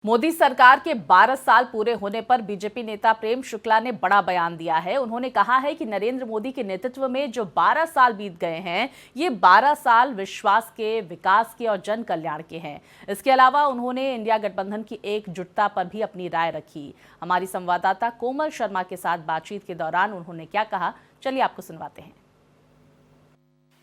मोदी सरकार के 12 साल पूरे होने पर बीजेपी नेता प्रेम शुक्ला ने बड़ा बयान दिया है। उन्होंने कहा है कि नरेंद्र मोदी के नेतृत्व में जो 12 साल बीत गए हैं, ये 12 साल विश्वास के, विकास के और जन कल्याण के हैं। इसके अलावा उन्होंने इंडिया गठबंधन की एकजुटता पर भी अपनी राय रखी। हमारी संवाददाता कोमल शर्मा के साथ बातचीत के दौरान उन्होंने क्या कहा, चलिए आपको सुनवाते हैं।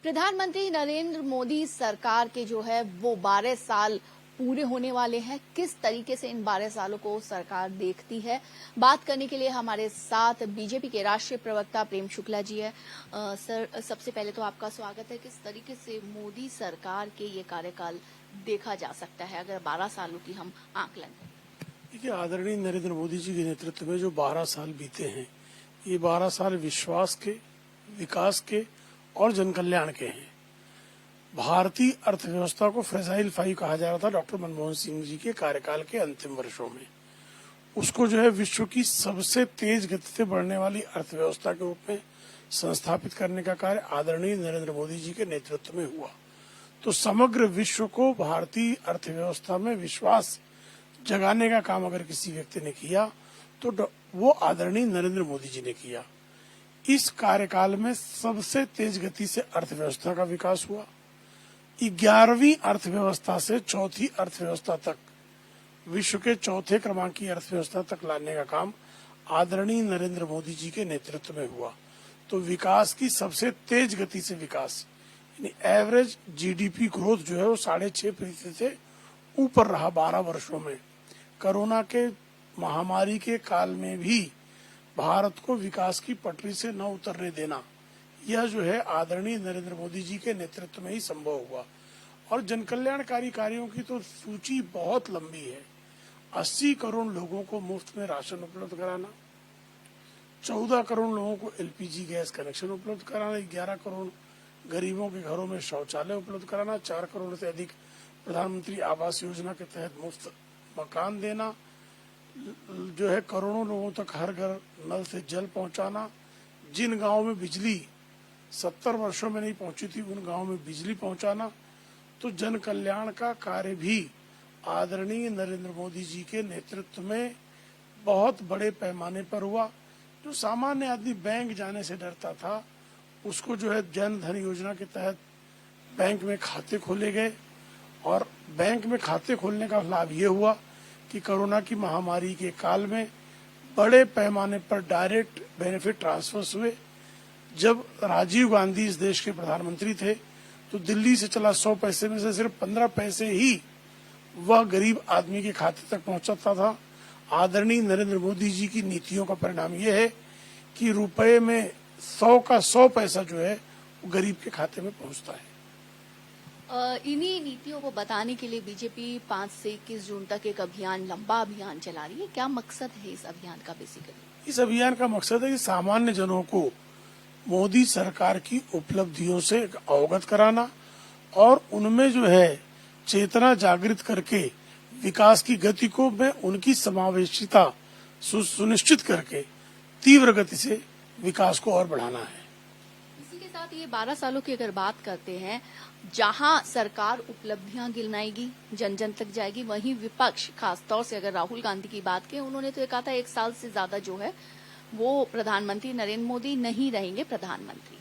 प्रधानमंत्री नरेंद्र मोदी सरकार के जो है वो 12 साल पूरे होने वाले हैं। किस तरीके से इन 12 सालों को सरकार देखती है, बात करने के लिए हमारे साथ बीजेपी के राष्ट्रीय प्रवक्ता प्रेम शुक्ला जी है। सर, सबसे पहले तो आपका स्वागत है। किस तरीके से मोदी सरकार के ये कार्यकाल देखा जा सकता है अगर 12 सालों की हम आकलन करें? देखिए, आदरणीय नरेंद्र मोदी जी के नेतृत्व में जो 12 साल बीते हैं, ये 12 साल विश्वास के, विकास के और जन कल्याण के हैं। भारतीय अर्थव्यवस्था को फ्रेजाइल 5 कहा जा रहा था डॉक्टर मनमोहन सिंह जी के कार्यकाल के अंतिम वर्षों में। उसको जो है विश्व की सबसे तेज गति से बढ़ने वाली अर्थव्यवस्था के रूप में संस्थापित करने का कार्य आदरणीय नरेंद्र मोदी जी के नेतृत्व में हुआ। तो समग्र विश्व को भारतीय अर्थव्यवस्था में विश्वास जगाने का काम अगर किसी व्यक्ति ने किया तो वो आदरणीय नरेंद्र मोदी जी ने किया। इस कार्यकाल में सबसे तेज गति से अर्थव्यवस्था का विकास हुआ। 11वीं अर्थव्यवस्था से चौथी अर्थव्यवस्था तक, विश्व के चौथे क्रमांक की अर्थव्यवस्था तक लाने का काम आदरणीय नरेंद्र मोदी जी के नेतृत्व में हुआ। तो विकास की सबसे तेज गति से विकास, यानी एवरेज जीडीपी ग्रोथ जो है वो 6.5% से ऊपर रहा 12 वर्षों में। कोरोना के महामारी के काल में भी भारत को विकास की पटरी से न उतरने देना, यह जो है आदरणीय नरेंद्र मोदी जी के नेतृत्व में ही संभव हुआ। और जन कल्याणकारी कार्यों की तो सूची बहुत लंबी है। 80 करोड़ लोगों को मुफ्त में राशन उपलब्ध कराना, 14 करोड़ लोगों को एलपीजी गैस कनेक्शन उपलब्ध कराना, 11 करोड़ गरीबों के घरों में शौचालय उपलब्ध कराना, 4 करोड़ से अधिक प्रधानमंत्री आवास योजना के तहत मुफ्त मकान देना, जो है करोड़ों लोगों तक हर घर नल से जल पहुंचाना, जिन गांवों में बिजली 70 वर्षों में नहीं पहुंची थी उन गांवों में बिजली पहुंचाना। तो जन कल्याण का कार्य भी आदरणीय नरेंद्र मोदी जी के नेतृत्व में बहुत बड़े पैमाने पर हुआ। जो सामान्य आदमी बैंक जाने से डरता था, उसको जो है जन धन योजना के तहत बैंक में खाते खोले गए। और बैंक में खाते खोलने का लाभ ये हुआ कि कोरोना की महामारी के काल में बड़े पैमाने पर डायरेक्ट बेनिफिट ट्रांसफर्स हुए। जब राजीव गांधी इस देश के प्रधानमंत्री थे तो दिल्ली से चला 100 पैसे में से सिर्फ 15 पैसे ही वह गरीब आदमी के खाते तक पहुंचाता था। आदरणीय नरेंद्र मोदी जी की नीतियों का परिणाम यह है कि रुपए में 100 का 100 पैसा जो है वो गरीब के खाते में पहुंचता है। इन्हीं नीतियों को बताने के लिए बीजेपी 5 से 21 जून तक एक अभियान, लंबा अभियान चला रही है। क्या मकसद है इस अभियान का? बेसिकली इस अभियान का मकसद है कि सामान्य जनों को मोदी सरकार की उपलब्धियों से अवगत कराना और उनमें जो है चेतना जागृत करके विकास की गति को में उनकी समावेशिता सुनिश्चित करके तीव्र गति से विकास को और बढ़ाना है। इसी के साथ ये 12 सालों की अगर बात करते हैं, जहां सरकार उपलब्धियां गिनाएगी, जन जन तक जाएगी, वहीं विपक्ष, खासतौर से अगर राहुल गांधी की बात करें, उन्होंने तो ये कहा था 1 साल से ज्यादा जो है वो प्रधानमंत्री नरेंद्र मोदी नहीं रहेंगे प्रधानमंत्री।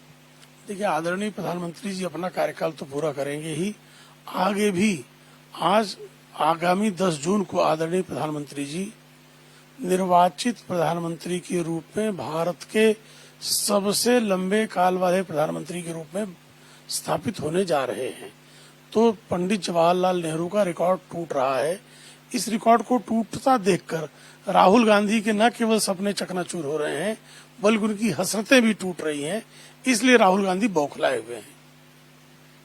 देखिए, आदरणीय प्रधानमंत्री जी अपना कार्यकाल तो पूरा करेंगे ही, आगे भी। आज आगामी 10 जून को आदरणीय प्रधानमंत्री जी निर्वाचित प्रधानमंत्री के रूप में भारत के सबसे लंबे काल वाले प्रधानमंत्री के रूप में स्थापित होने जा रहे हैं। तो पंडित जवाहरलाल नेहरू का रिकॉर्ड टूट रहा है। इस रिकॉर्ड को टूटता देखकर राहुल गांधी के न केवल सपने चकनाचूर हो रहे हैं बल्कि उनकी हसरतें भी टूट रही हैं। इसलिए राहुल गांधी बौखलाए हुए हैं।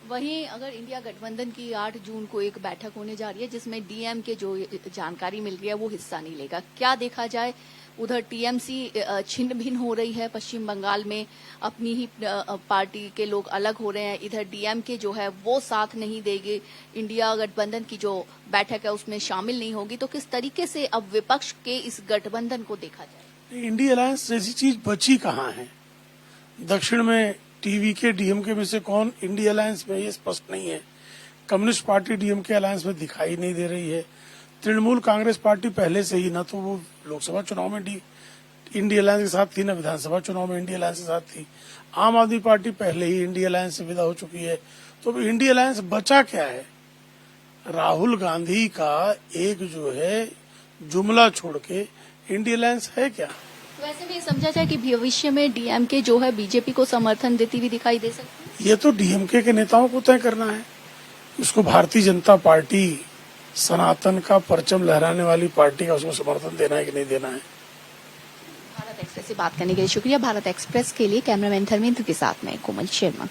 वहीं अगर इंडिया गठबंधन की 8 जून को एक बैठक होने जा रही है जिसमें डीएम के जो जानकारी मिल रही है वो हिस्सा नहीं लेगा, क्या देखा जाए? उधर टीएमसी छिन्न भिन्न हो रही है, पश्चिम बंगाल में अपनी ही पार्टी के लोग अलग हो रहे हैं, इधर डीएमके जो है वो साथ नहीं देंगे, इंडिया गठबंधन की जो बैठक है उसमें शामिल नहीं होगी। तो किस तरीके से अब विपक्ष के इस गठबंधन को देखा जाए? इंडिया अलायंस जैसी चीज बची कहाँ है? दक्षिण में टीवीके डीएमके में से कौन इंडिया अलायंस में, ये स्पष्ट नहीं है। कम्युनिस्ट पार्टी डीएमके अलायंस में दिखाई नहीं दे रही है। तृणमूल कांग्रेस पार्टी पहले से ही ना तो वो लोकसभा चुनाव में इंडिया अलायंस के साथ थी, ना विधानसभा चुनाव में इंडिया अलायंस के साथ थी। आम आदमी पार्टी पहले ही इंडिया अलायंस से विदा हो चुकी है, तो इंडिया अलायंस बचा क्या है? राहुल गांधी का एक जो है जुमला छोड़ के इंडिया अलायंस है क्या? वैसे भी समझा जाए कि भविष्य में डीएमके जो है बीजेपी को समर्थन देती हुई दिखाई दे सकती है। ये तो डीएमके के नेताओं को तय करना है। उसको भारतीय जनता पार्टी सनातन का परचम लहराने वाली पार्टी का उसको समर्थन देना है कि नहीं देना है। भारत एक्सप्रेस से बात करने के लिए शुक्रिया। भारत एक्सप्रेस के लिए कैमरामैन धर्मेंद्र के साथ में कोमल शर्मा।